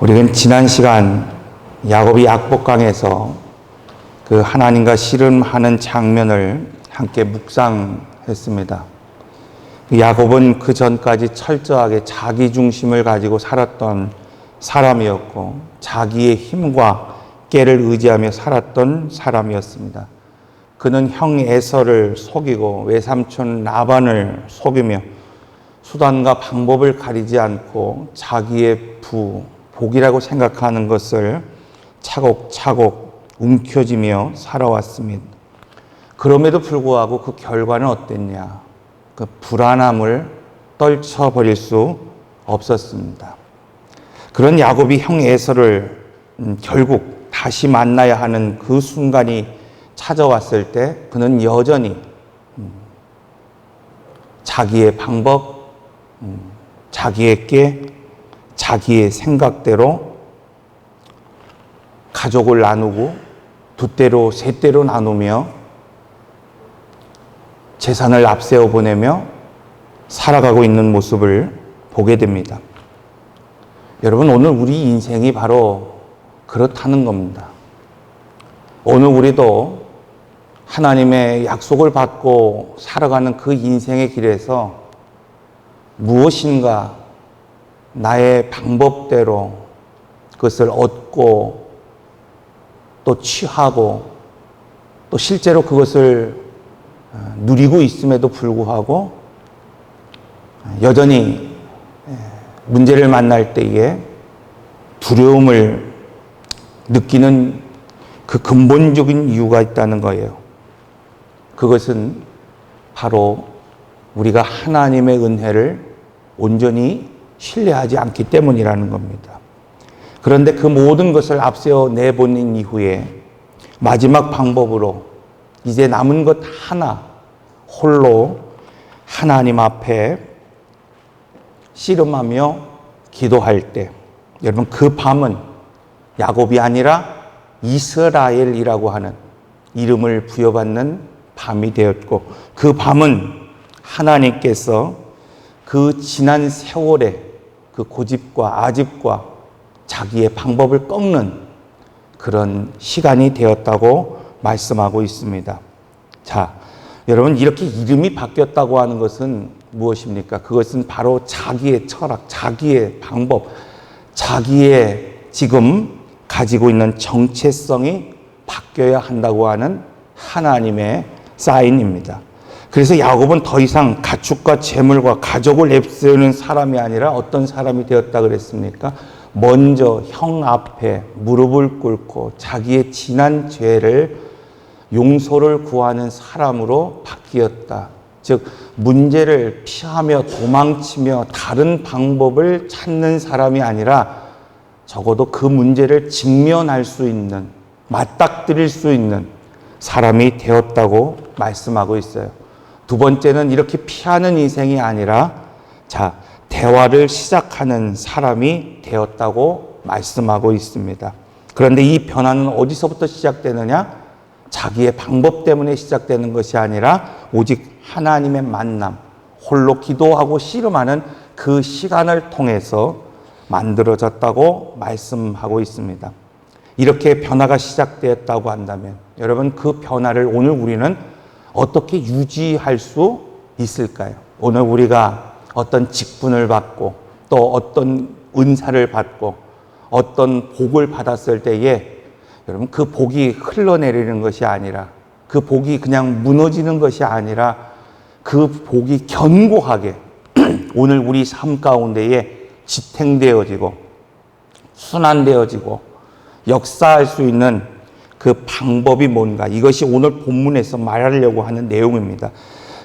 우리는 지난 시간 야곱이 약복강에서 그 하나님과 씨름하는 장면을 함께 묵상했습니다. 야곱은 그 전까지 철저하게 자기 중심을 가지고 살았던 사람이었고 자기의 힘과 깨를 의지하며 살았던 사람이었습니다. 그는 형 에서를 속이고 외삼촌 라반을 속이며 수단과 방법을 가리지 않고 자기의 복이라고 생각하는 것을 차곡차곡 움켜쥐며 살아왔습니다. 그럼에도 불구하고 그 결과는 어땠냐? 그 불안함을 떨쳐버릴 수 없었습니다. 그런 야곱이 형 에서를 결국 다시 만나야 하는 그 순간이 찾아왔을 때 그는 여전히 자기의 방법, 자기의 깨, 자기의 생각대로 가족을 나누고 두대로 세대로 나누며 재산을 앞세워 보내며 살아가고 있는 모습을 보게 됩니다. 여러분, 오늘 우리 인생이 바로 그렇다는 겁니다. 오늘 우리도 하나님의 약속을 받고 살아가는 그 인생의 길에서 무엇인가 나의 방법대로 그것을 얻고 또 취하고 또 실제로 그것을 누리고 있음에도 불구하고 여전히 문제를 만날 때에 두려움을 느끼는 그 근본적인 이유가 있다는 거예요. 그것은 바로 우리가 하나님의 은혜를 온전히 신뢰하지 않기 때문이라는 겁니다. 그런데 그 모든 것을 앞세워 내보낸 이후에 마지막 방법으로 이제 남은 것 하나 홀로 하나님 앞에 씨름하며 기도할 때, 여러분, 그 밤은 야곱이 아니라 이스라엘이라고 하는 이름을 부여받는 밤이 되었고, 그 밤은 하나님께서 그 지난 세월의 그 고집과 아집과 자기의 방법을 꺾는 그런 시간이 되었다고 말씀하고 있습니다. 자, 여러분, 이렇게 이름이 바뀌었다고 하는 것은 무엇입니까? 그것은 바로 자기의 철학, 자기의 방법, 자기의 지금 가지고 있는 정체성이 바뀌어야 한다고 하는 하나님의 사인입니다. 그래서 야곱은 더 이상 가축과 재물과 가족을 내세우는 사람이 아니라 어떤 사람이 되었다 그랬습니까? 먼저 형 앞에 무릎을 꿇고 자기의 지난 죄를 용서를 구하는 사람으로 바뀌었다. 즉, 문제를 피하며 도망치며 다른 방법을 찾는 사람이 아니라 적어도 그 문제를 직면할 수 있는, 맞닥뜨릴 수 있는 사람이 되었다고 말씀하고 있어요. 두 번째는 이렇게 피하는 인생이 아니라 대화를 시작하는 사람이 되었다고 말씀하고 있습니다. 그런데 이 변화는 어디서부터 시작되느냐? 자기의 방법 때문에 시작되는 것이 아니라 오직 하나님의 만남, 홀로 기도하고 씨름하는 그 시간을 통해서 만들어졌다고 말씀하고 있습니다. 이렇게 변화가 시작되었다고 한다면 여러분, 그 변화를 오늘 우리는 어떻게 유지할 수 있을까요? 오늘 우리가 어떤 직분을 받고 또 어떤 은사를 받고 어떤 복을 받았을 때에 여러분, 그 복이 흘러내리는 것이 아니라, 그 복이 그냥 무너지는 것이 아니라 그 복이 견고하게 오늘 우리 삶 가운데에 지탱되어지고 순환되어지고 역사할 수 있는 그 방법이 뭔가, 이것이 오늘 본문에서 말하려고 하는 내용입니다.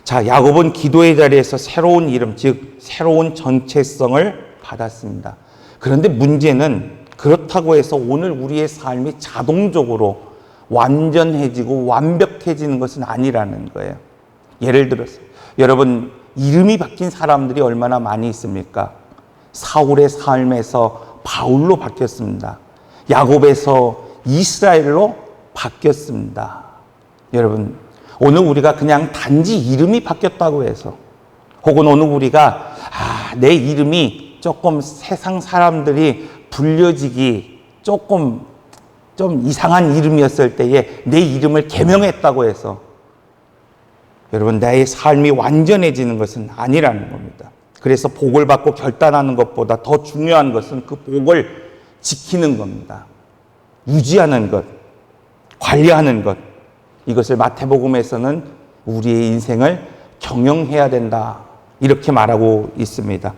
자, 야곱은 기도의 자리에서 새로운 이름, 즉 새로운 정체성을 받았습니다. 그런데 문제는 그렇다고 해서 오늘 우리의 삶이 자동적으로 완전해지고 완벽해지는 것은 아니라는 거예요. 예를 들어서 여러분, 이름이 바뀐 사람들이 얼마나 많이 있습니까? 사울의 삶에서 바울로 바뀌었습니다. 야곱에서 이스라엘로 바뀌었습니다. 여러분, 오늘 우리가 그냥 단지 이름이 바뀌었다고 해서, 혹은 오늘 우리가 내 이름이 조금 세상 사람들이 불려지기 조금 좀 이상한 이름이었을 때에 내 이름을 개명했다고 해서 여러분 나의 삶이 완전해지는 것은 아니라는 겁니다. 그래서 복을 받고 결단하는 것보다 더 중요한 것은 그 복을 지키는 겁니다. 유지하는 것, 관리하는 것. 이것을 마태복음에서는 우리의 인생을 경영해야 된다. 이렇게 말하고 있습니다.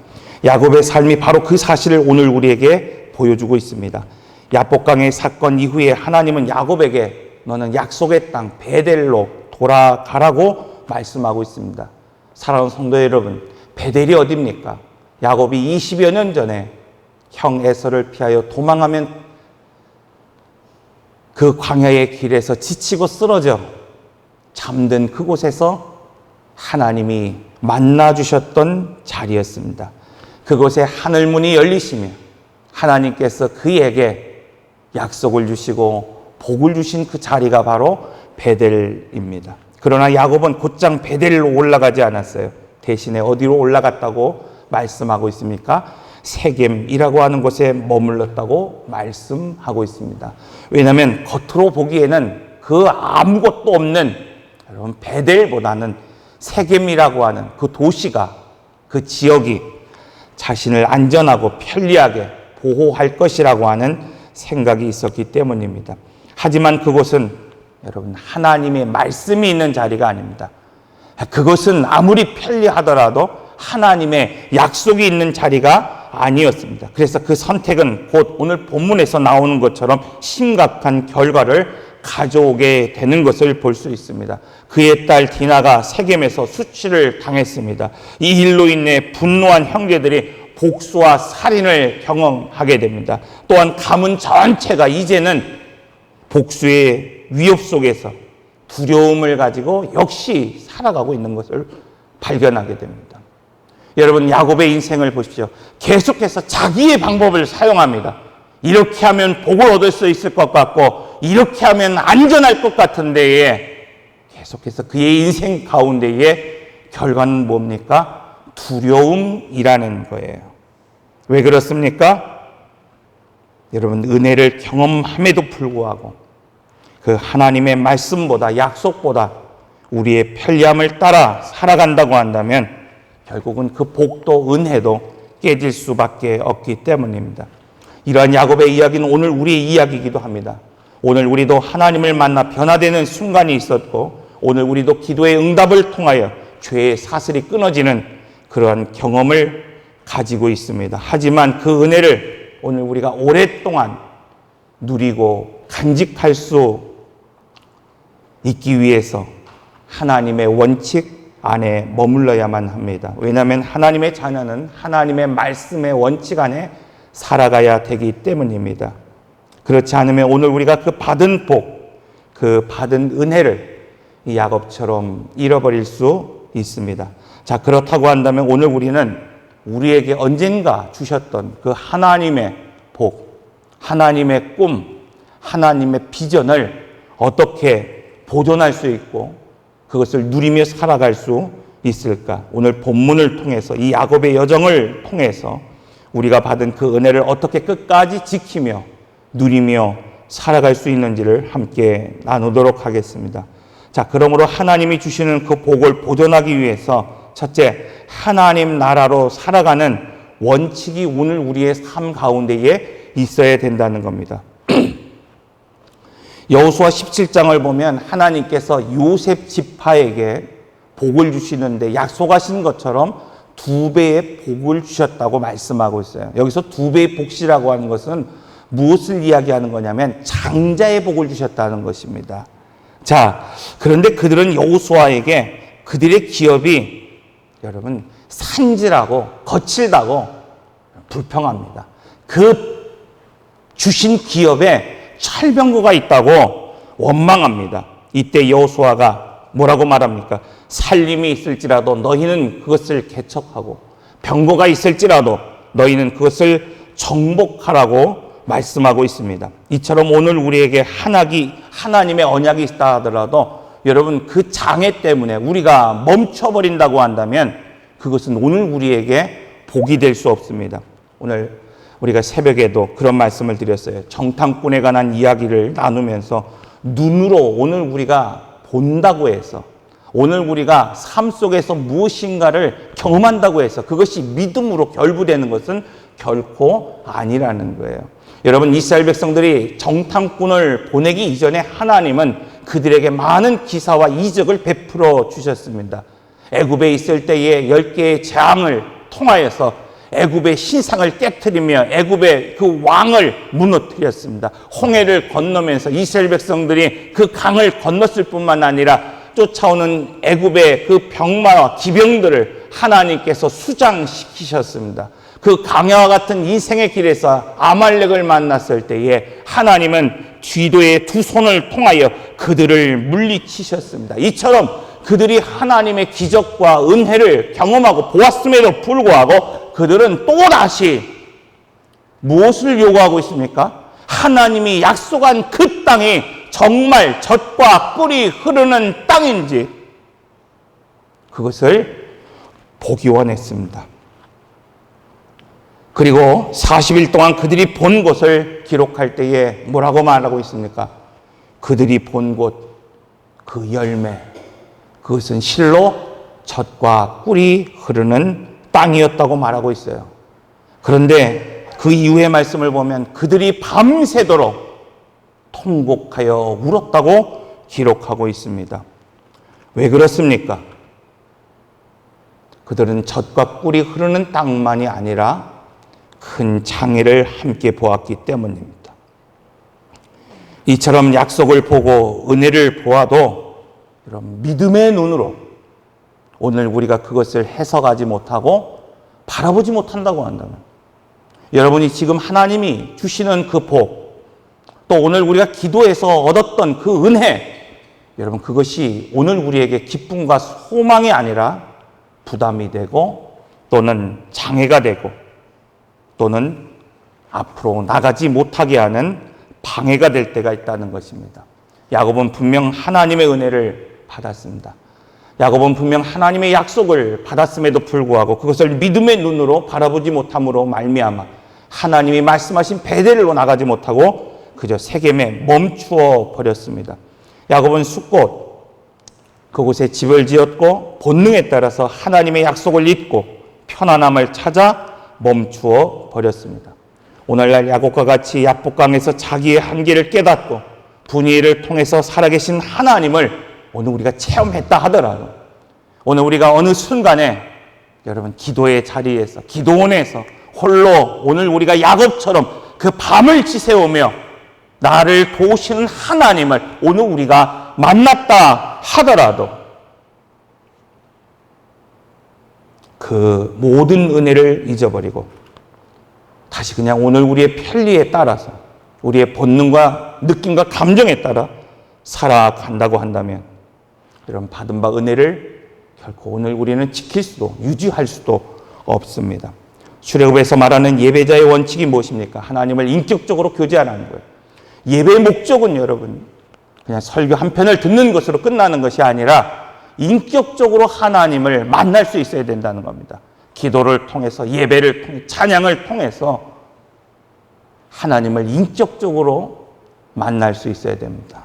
야곱의 삶이 바로 그 사실을 오늘 우리에게 보여주고 있습니다. 야복강의 사건 이후에 하나님은 야곱에게 너는 약속의 땅 베델로 돌아가라고 말씀하고 있습니다. 사랑하는 성도 여러분, 베델이 어디입니까? 야곱이 20여 년 전에 형 에서를 피하여 도망하면 그 광야의 길에서 지치고 쓰러져 잠든 그곳에서 하나님이 만나주셨던 자리였습니다. 그곳에 하늘문이 열리시며 하나님께서 그에게 약속을 주시고 복을 주신 그 자리가 바로 베델입니다. 그러나 야곱은 곧장 베델로 올라가지 않았어요. 대신에 어디로 올라갔다고 말씀하고 있습니까? 세겜이라고 하는 곳에 머물렀다고 말씀하고 있습니다. 왜냐하면 겉으로 보기에는 그 아무것도 없는 여러분 베델보다는 세겜이라고 하는 그 도시가, 그 지역이 자신을 안전하고 편리하게 보호할 것이라고 하는 생각이 있었기 때문입니다. 하지만 그곳은 여러분 하나님의 말씀이 있는 자리가 아닙니다. 그것은 아무리 편리하더라도 하나님의 약속이 있는 자리가 아니었습니다. 그래서 그 선택은 곧 오늘 본문에서 나오는 것처럼 심각한 결과를 가져오게 되는 것을 볼 수 있습니다. 그의 딸 디나가 세겜에서 수치를 당했습니다. 이 일로 인해 분노한 형제들이 복수와 살인을 경험하게 됩니다. 또한 가문 전체가 이제는 복수의 위협 속에서 두려움을 가지고 역시 살아가고 있는 것을 발견하게 됩니다. 여러분 야곱의 인생을 보십시오. 계속해서 자기의 방법을 사용합니다. 이렇게 하면 복을 얻을 수 있을 것 같고 이렇게 하면 안전할 것 같은데에 계속해서 그의 인생 가운데에 결과는 뭡니까? 두려움이라는 거예요. 왜 그렇습니까? 여러분 은혜를 경험함에도 불구하고 그 하나님의 말씀보다 약속보다 우리의 편리함을 따라 살아간다고 한다면 결국은 그 복도 은혜도 깨질 수밖에 없기 때문입니다. 이러한 야곱의 이야기는 오늘 우리의 이야기이기도 합니다. 오늘 우리도 하나님을 만나 변화되는 순간이 있었고 오늘 우리도 기도의 응답을 통하여 죄의 사슬이 끊어지는 그러한 경험을 가지고 있습니다. 하지만 그 은혜를 오늘 우리가 오랫동안 누리고 간직할 수 있기 위해서 하나님의 원칙 안에 머물러야만 합니다. 왜냐하면 하나님의 자녀는 하나님의 말씀의 원칙 안에 살아가야 되기 때문입니다. 그렇지 않으면 오늘 우리가 그 받은 복, 그 받은 은혜를 이 야곱처럼 잃어버릴 수 있습니다. 자, 그렇다고 한다면 오늘 우리는 우리에게 언젠가 주셨던 그 하나님의 복, 하나님의 꿈, 하나님의 비전을 어떻게 보존할 수 있고 그것을 누리며 살아갈 수 있을까? 오늘 본문을 통해서 이 야곱의 여정을 통해서 우리가 받은 그 은혜를 어떻게 끝까지 지키며 누리며 살아갈 수 있는지를 함께 나누도록 하겠습니다. 자, 그러므로 하나님이 주시는 그 복을 보존하기 위해서 첫째, 하나님 나라로 살아가는 원칙이 오늘 우리의 삶 가운데에 있어야 된다는 겁니다. 여호수아 17장을 보면 하나님께서 요셉 지파에게 복을 주시는데 약속하신 것처럼 2배의 복을 주셨다고 말씀하고 있어요. 여기서 2배의 복이라고 하는 것은 무엇을 이야기하는 거냐면 장자의 복을 주셨다는 것입니다. 자, 그런데 그들은 여호수아에게 그들의 기업이 여러분 산질하고 거칠다고 불평합니다. 그 주신 기업에 철병거가 있다고 원망합니다. 이때 여호수아가 뭐라고 말합니까? 살림이 있을지라도 너희는 그것을 개척하고 병거가 있을지라도 너희는 그것을 정복하라고 말씀하고 있습니다. 이처럼 오늘 우리에게 하나님의 언약이 있다 하더라도 여러분 그 장애 때문에 우리가 멈춰버린다고 한다면 그것은 오늘 우리에게 복이 될 수 없습니다. 오늘 우리가 새벽에도 그런 말씀을 드렸어요. 정탐꾼에 관한 이야기를 나누면서 눈으로 오늘 우리가 본다고 해서, 오늘 우리가 삶 속에서 무엇인가를 경험한다고 해서 그것이 믿음으로 결부되는 것은 결코 아니라는 거예요. 여러분, 이스라엘 백성들이 정탐꾼을 보내기 이전에 하나님은 그들에게 많은 기사와 이적을 베풀어 주셨습니다. 애굽에 있을 때에 10개의 재앙을 통하여서 애굽의 신상을 깨트리며 애굽의 그 왕을 무너뜨렸습니다. 홍해를 건너면서 이스라엘 백성들이 그 강을 건넜을 뿐만 아니라 쫓아오는 애굽의 그 병마와 기병들을 하나님께서 수장시키셨습니다. 그 강야와 같은 인생의 길에서 아말렉을 만났을 때에 하나님은 뒤도의 두 손을 통하여 그들을 물리치셨습니다. 이처럼 그들이 하나님의 기적과 은혜를 경험하고 보았음에도 불구하고 그들은 또다시 무엇을 요구하고 있습니까? 하나님이 약속한 그 땅이 정말 젖과 꿀이 흐르는 땅인지 그것을 보기 원했습니다. 그리고 40일 동안 그들이 본 곳을 기록할 때에 뭐라고 말하고 있습니까? 그들이 본 곳, 그 열매, 그것은 실로 젖과 꿀이 흐르는 땅이었다고 말하고 있어요. 그런데 그 이후의 말씀을 보면 그들이 밤새도록 통곡하여 울었다고 기록하고 있습니다. 왜 그렇습니까? 그들은 젖과 꿀이 흐르는 땅만이 아니라 큰 장애를 함께 보았기 때문입니다. 이처럼 약속을 보고 은혜를 보아도 이런 믿음의 눈으로 오늘 우리가 그것을 해석하지 못하고 바라보지 못한다고 한다면, 여러분이 지금 하나님이 주시는 그 복, 또 오늘 우리가 기도해서 얻었던 그 은혜, 여러분 그것이 오늘 우리에게 기쁨과 소망이 아니라 부담이 되고 또는 장애가 되고 또는 앞으로 나가지 못하게 하는 방해가 될 때가 있다는 것입니다. 야곱은 분명 하나님의 은혜를 받았습니다. 야곱은 분명 하나님의 약속을 받았음에도 불구하고 그것을 믿음의 눈으로 바라보지 못함으로 말미암아 하나님이 말씀하신 베델로 나가지 못하고 그저 세겜에 멈추어 버렸습니다. 야곱은 숫곳 그곳에 집을 지었고 본능에 따라서 하나님의 약속을 잊고 편안함을 찾아 멈추어 버렸습니다. 오늘날 야곱과 같이 야복강에서 자기의 한계를 깨닫고 분이를 통해서 살아계신 하나님을 오늘 우리가 체험했다 하더라도, 오늘 우리가 어느 순간에 여러분 기도의 자리에서 기도원에서 홀로 오늘 우리가 야곱처럼 그 밤을 지새우며 나를 도우시는 하나님을 오늘 우리가 만났다 하더라도 그 모든 은혜를 잊어버리고 다시 그냥 오늘 우리의 편리에 따라서 우리의 본능과 느낌과 감정에 따라 살아간다고 한다면 이런 받은 바 은혜를 결코 오늘 우리는 지킬 수도 유지할 수도 없습니다. 출애굽에서 말하는 예배자의 원칙이 무엇입니까? 하나님을 인격적으로 교제하라는 거예요. 예배의 목적은 여러분 그냥 설교 한 편을 듣는 것으로 끝나는 것이 아니라 인격적으로 하나님을 만날 수 있어야 된다는 겁니다. 기도를 통해서, 예배를 통해, 찬양을 통해서 하나님을 인격적으로 만날 수 있어야 됩니다.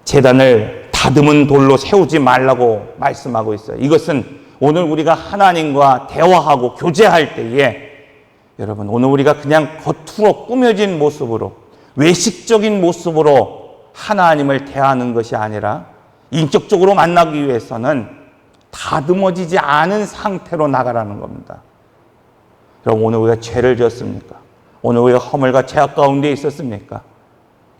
제단을 다듬은 돌로 세우지 말라고 말씀하고 있어요. 이것은 오늘 우리가 하나님과 대화하고 교제할 때에 여러분 오늘 우리가 그냥 겉으로 꾸며진 모습으로 외식적인 모습으로 하나님을 대하는 것이 아니라 인격적으로 만나기 위해서는 다듬어지지 않은 상태로 나가라는 겁니다. 여러분 오늘 우리가 죄를 지었습니까? 오늘 우리가 허물과 죄악 가운데 있었습니까?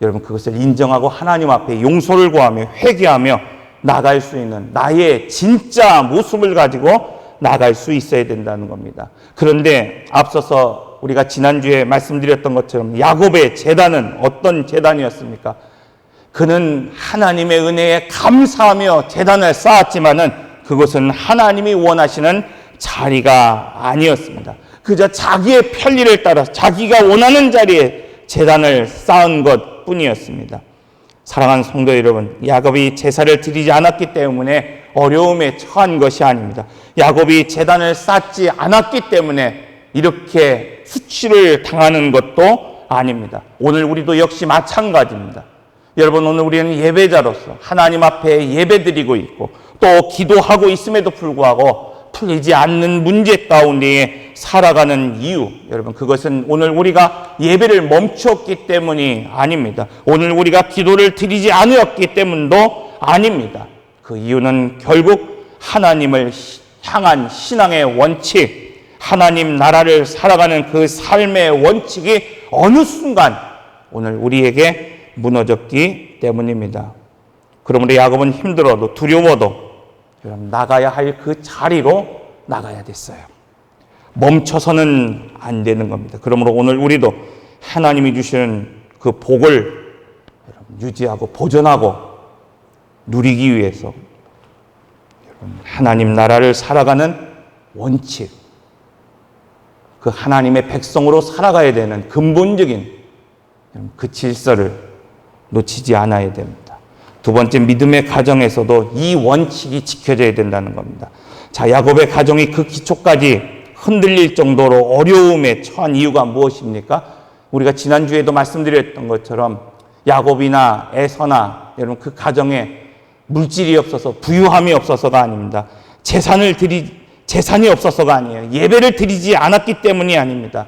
여러분 그것을 인정하고 하나님 앞에 용서를 구하며 회개하며 나갈 수 있는 나의 진짜 모습을 가지고 나갈 수 있어야 된다는 겁니다. 그런데 앞서서 우리가 지난주에 말씀드렸던 것처럼 야곱의 제단은 어떤 제단이었습니까? 그는 하나님의 은혜에 감사하며 제단을 쌓았지만은 그것은 하나님이 원하시는 자리가 아니었습니다. 그저 자기의 편리를 따라 자기가 원하는 자리에 제단을 쌓은 것 뿐이었습니다. 사랑하는 성도 여러분, 야곱이 제사를 드리지 않았기 때문에 어려움에 처한 것이 아닙니다. 야곱이 제단을 쌓지 않았기 때문에 이렇게 수치를 당하는 것도 아닙니다. 오늘 우리도 역시 마찬가지입니다. 여러분, 오늘 우리는 예배자로서 하나님 앞에 예배드리고 있고 또 기도하고 있음에도 불구하고 풀리지 않는 문제 가운데에 살아가는 이유, 여러분, 그것은 오늘 우리가 예배를 멈췄기 때문이 아닙니다. 오늘 우리가 기도를 드리지 않았기 때문도 아닙니다. 그 이유는 결국 하나님을 향한 신앙의 원칙, 하나님 나라를 살아가는 그 삶의 원칙이 어느 순간 오늘 우리에게 무너졌기 때문입니다. 그러므로 야곱은 힘들어도 두려워도 나가야 할 그 자리로 나가야 됐어요. 멈춰서는 안 되는 겁니다. 그러므로 오늘 우리도 하나님이 주시는 그 복을 유지하고 보존하고 누리기 위해서 하나님 나라를 살아가는 원칙, 그 하나님의 백성으로 살아가야 되는 근본적인 그 질서를 놓치지 않아야 됩니다. 두 번째, 믿음의 가정에서도 이 원칙이 지켜져야 된다는 겁니다. 자, 야곱의 가정이 그 기초까지 흔들릴 정도로 어려움에 처한 이유가 무엇입니까? 우리가 지난주에도 말씀드렸던 것처럼 야곱이나 에서나 여러분 그 가정에 물질이 없어서 부유함이 없어서가 아닙니다. 재산이 없어서가 아니에요. 예배를 드리지 않았기 때문이 아닙니다.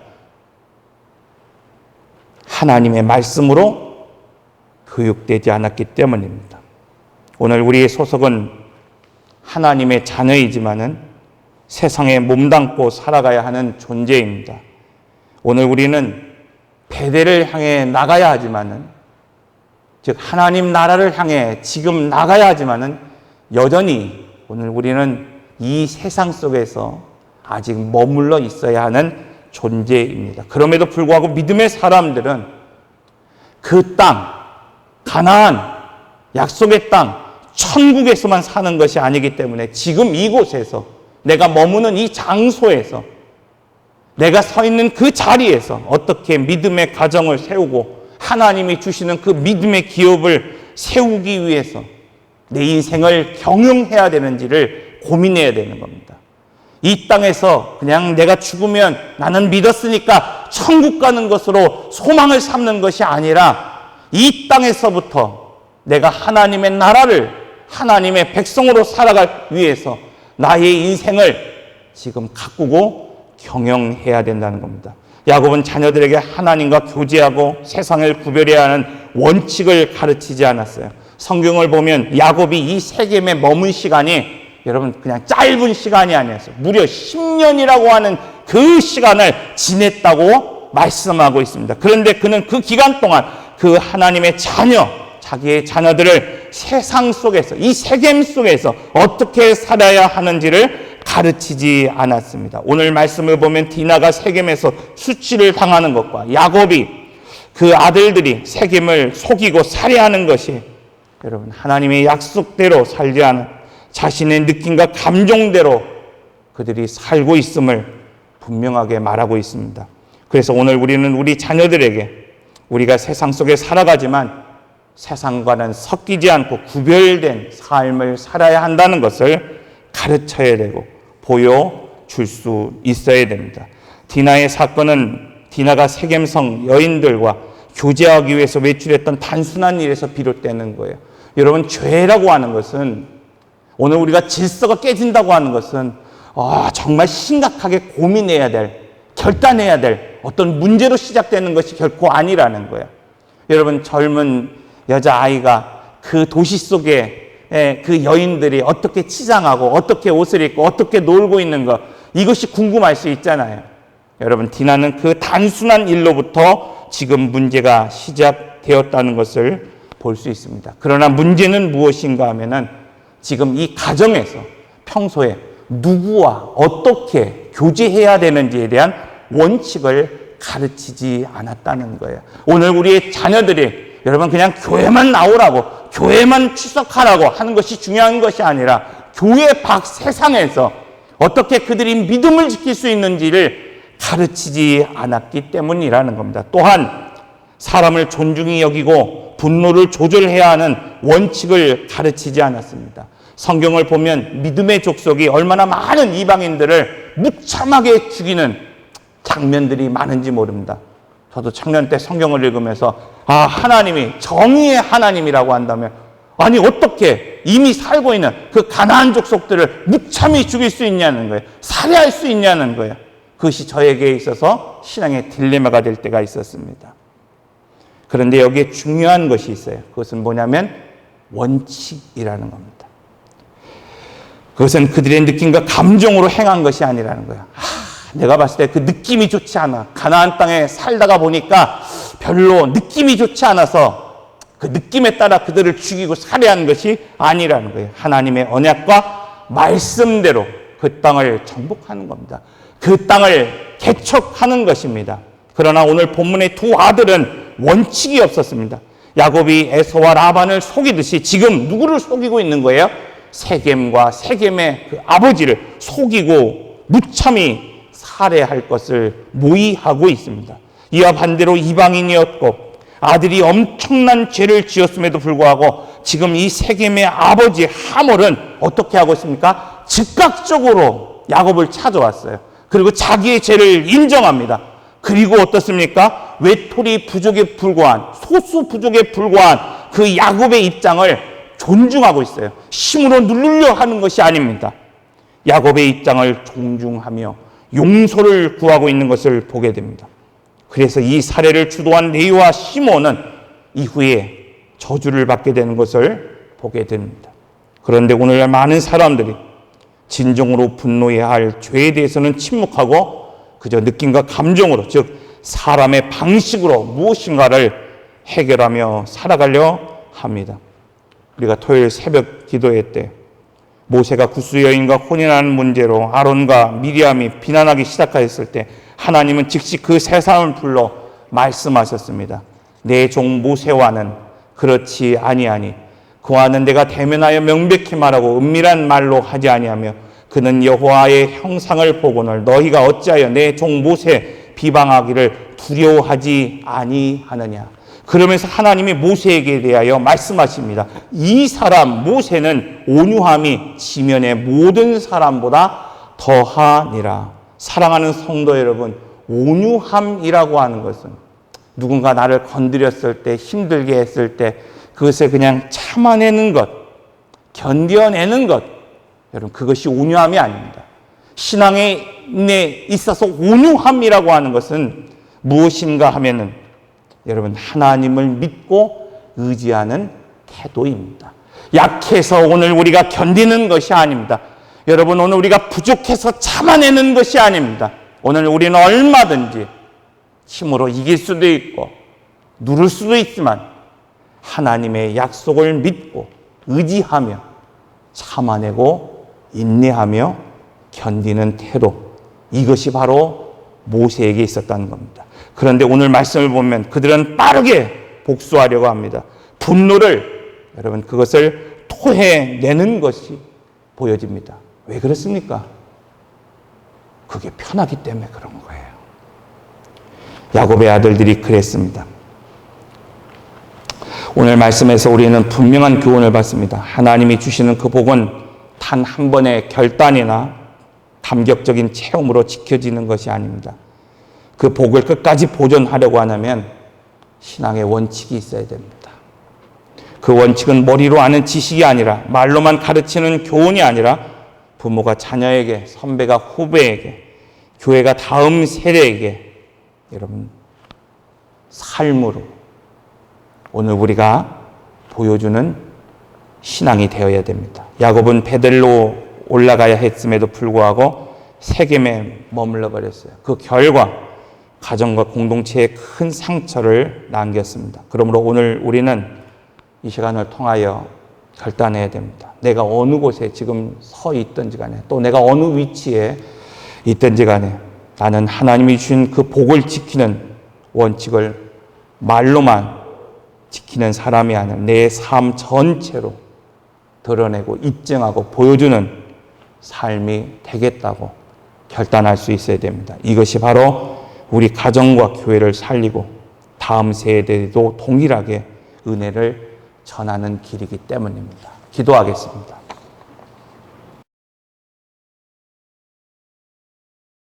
하나님의 말씀으로 교육되지 않았기 때문입니다. 오늘 우리의 소속은 하나님의 자녀이지만은 세상에 몸담고 살아가야 하는 존재입니다. 오늘 우리는 배대를 향해 나가야 하지만은, 즉 하나님 나라를 향해 지금 나가야 하지만은 여전히 오늘 우리는 이 세상 속에서 아직 머물러 있어야 하는 존재입니다. 그럼에도 불구하고 믿음의 사람들은 그 땅, 가나안, 약속의 땅, 천국에서만 사는 것이 아니기 때문에 지금 이곳에서, 내가 머무는 이 장소에서, 내가 서 있는 그 자리에서 어떻게 믿음의 가정을 세우고 하나님이 주시는 그 믿음의 기업을 세우기 위해서 내 인생을 경영해야 되는지를 고민해야 되는 겁니다. 이 땅에서 그냥 내가 죽으면 나는 믿었으니까 천국 가는 것으로 소망을 삼는 것이 아니라 이 땅에서부터 내가 하나님의 나라를, 하나님의 백성으로 살아갈 위해서 나의 인생을 지금 가꾸고 경영해야 된다는 겁니다. 야곱은 자녀들에게 하나님과 교제하고 세상을 구별해야 하는 원칙을 가르치지 않았어요. 성경을 보면 야곱이 이 세겜에 머문 시간이 여러분 그냥 짧은 시간이 아니었어요. 무려 10년이라고 하는 그 시간을 지냈다고 말씀하고 있습니다. 그런데 그는 그 기간 동안 그 하나님의 자녀, 자기의 자녀들을 세상 속에서, 이 세겜 속에서 어떻게 살아야 하는지를 가르치지 않았습니다. 오늘 말씀을 보면 디나가 세겜에서 수치를 당하는 것과 야곱이 그 아들들이 세겜을 속이고 살해하는 것이 여러분 하나님의 약속대로 살지 않은 자신의 느낌과 감정대로 그들이 살고 있음을 분명하게 말하고 있습니다. 그래서 오늘 우리는 우리 자녀들에게 우리가 세상 속에 살아가지만 세상과는 섞이지 않고 구별된 삶을 살아야 한다는 것을 가르쳐야 되고 보여줄 수 있어야 됩니다. 디나의 사건은 디나가 세겜성 여인들과 교제하기 위해서 외출했던 단순한 일에서 비롯되는 거예요. 여러분, 죄라고 하는 것은, 오늘 우리가 질서가 깨진다고 하는 것은 정말 심각하게 고민해야 될, 결단해야 될 어떤 문제로 시작되는 것이 결코 아니라는 거예요. 여러분, 젊은 여자아이가 그 도시 속에 그 여인들이 어떻게 치장하고 어떻게 옷을 입고 어떻게 놀고 있는 것, 이것이 궁금할 수 있잖아요. 여러분, 디나는 그 단순한 일로부터 지금 문제가 시작되었다는 것을 볼 수 있습니다. 그러나 문제는 무엇인가 하면은 지금 이 가정에서 평소에 누구와 어떻게 교제해야 되는지에 대한 원칙을 가르치지 않았다는 거예요. 오늘 우리의 자녀들이 여러분 그냥 교회만 나오라고, 교회만 출석하라고 하는 것이 중요한 것이 아니라 교회 밖 세상에서 어떻게 그들이 믿음을 지킬 수 있는지를 가르치지 않았기 때문이라는 겁니다. 또한 사람을 존중히 여기고 분노를 조절해야 하는 원칙을 가르치지 않았습니다. 성경을 보면 믿음의 족속이 얼마나 많은 이방인들을 무참하게 죽이는 장면들이 많은지 모릅니다. 저도 청년 때 성경을 읽으면서 하나님이 정의의 하나님이라고 한다면 아니 어떻게 이미 살고 있는 그 가나안 족속들을 무참히 죽일 수 있냐는 거예요. 살해할 수 있냐는 거예요. 그것이 저에게 있어서 신앙의 딜레마가 될 때가 있었습니다. 그런데 여기에 중요한 것이 있어요. 그것은 뭐냐면 원칙이라는 겁니다. 그것은 그들의 느낌과 감정으로 행한 것이 아니라는 거예요. 내가 봤을 때 그 느낌이 좋지 않아. 가나안 땅에 살다가 보니까 별로 느낌이 좋지 않아서 그 느낌에 따라 그들을 죽이고 살해한 것이 아니라는 거예요. 하나님의 언약과 말씀대로 그 땅을 정복하는 겁니다. 그 땅을 개척하는 것입니다. 그러나 오늘 본문의 두 아들은 원칙이 없었습니다. 야곱이 에서와 라반을 속이듯이 지금 누구를 속이고 있는 거예요? 세겜과 세겜의 그 아버지를 속이고 무참히 살해할 것을 모의하고 있습니다. 이와 반대로 이방인이었고 아들이 엄청난 죄를 지었음에도 불구하고 지금 이 세겜의 아버지 하몰은 어떻게 하고 있습니까? 즉각적으로 야곱을 찾아왔어요. 그리고 자기의 죄를 인정합니다. 그리고 어떻습니까? 외톨이 부족에 불과한, 소수 부족에 불과한 그 야곱의 입장을 존중하고 있어요. 힘으로 누르려 하는 것이 아닙니다. 야곱의 입장을 존중하며 용서를 구하고 있는 것을 보게 됩니다. 그래서 이 사례를 주도한 레위와 시몬은 이후에 저주를 받게 되는 것을 보게 됩니다. 그런데 오늘날 많은 사람들이 진정으로 분노해야 할 죄에 대해서는 침묵하고 그저 느낌과 감정으로, 즉 사람의 방식으로 무엇인가를 해결하며 살아가려 합니다. 우리가 토요일 새벽 기도회 때 모세가 구스 여인과 혼인하는 문제로 아론과 미리암이 비난하기 시작하였을 때 하나님은 즉시 그 세 사람을 불러 말씀하셨습니다. 내 종 모세와는 그렇지 아니하니 그와는 내가 대면하여 명백히 말하고 은밀한 말로 하지 아니하며 그는 여호와의 형상을 보고는 너희가 어찌하여 내 종 모세 비방하기를 두려워하지 아니하느냐. 그러면서 하나님이 모세에게 대하여 말씀하십니다. 이 사람 모세는 온유함이 지면의 모든 사람보다 더하니라. 사랑하는 성도 여러분, 온유함이라고 하는 것은 누군가 나를 건드렸을 때, 힘들게 했을 때 그것을 그냥 참아내는 것, 견뎌내는 것, 여러분 그것이 온유함이 아닙니다. 신앙에 있어서 온유함이라고 하는 것은 무엇인가 하면은 여러분 하나님을 믿고 의지하는 태도입니다. 약해서 오늘 우리가 견디는 것이 아닙니다. 여러분 오늘 우리가 부족해서 참아내는 것이 아닙니다. 오늘 우리는 얼마든지 힘으로 이길 수도 있고 누를 수도 있지만 하나님의 약속을 믿고 의지하며 참아내고 인내하며 견디는 태도, 이것이 바로 모세에게 있었다는 겁니다. 그런데 오늘 말씀을 보면 그들은 빠르게 복수하려고 합니다. 분노를, 여러분 그것을 토해내는 것이 보여집니다. 왜 그렇습니까? 그게 편하기 때문에 그런 거예요. 야곱의 아들들이 그랬습니다. 오늘 말씀에서 우리는 분명한 교훈을 받습니다. 하나님이 주시는 그 복은 단 한 번의 결단이나 감격적인 체험으로 지켜지는 것이 아닙니다. 그 복을 끝까지 보존하려고 하려면 신앙의 원칙이 있어야 됩니다. 그 원칙은 머리로 아는 지식이 아니라 말로만 가르치는 교훈이 아니라 부모가 자녀에게, 선배가 후배에게, 교회가 다음 세대에게 여러분 삶으로 오늘 우리가 보여주는 신앙이 되어야 됩니다. 야곱은 베델로 올라가야 했음에도 불구하고 세겜에 머물러 버렸어요. 그 결과 가정과 공동체에 큰 상처를 남겼습니다. 그러므로 오늘 우리는 이 시간을 통하여 결단해야 됩니다. 내가 어느 곳에 지금 서 있든지 간에 또 내가 어느 위치에 있든지 간에 나는 하나님이 주신 그 복을 지키는 원칙을 말로만 지키는 사람이 아니라 내 삶 전체로 드러내고 입증하고 보여주는 삶이 되겠다고 결단할 수 있어야 됩니다. 이것이 바로 우리 가정과 교회를 살리고 다음 세대에도 동일하게 은혜를 전하는 길이기 때문입니다. 기도하겠습니다.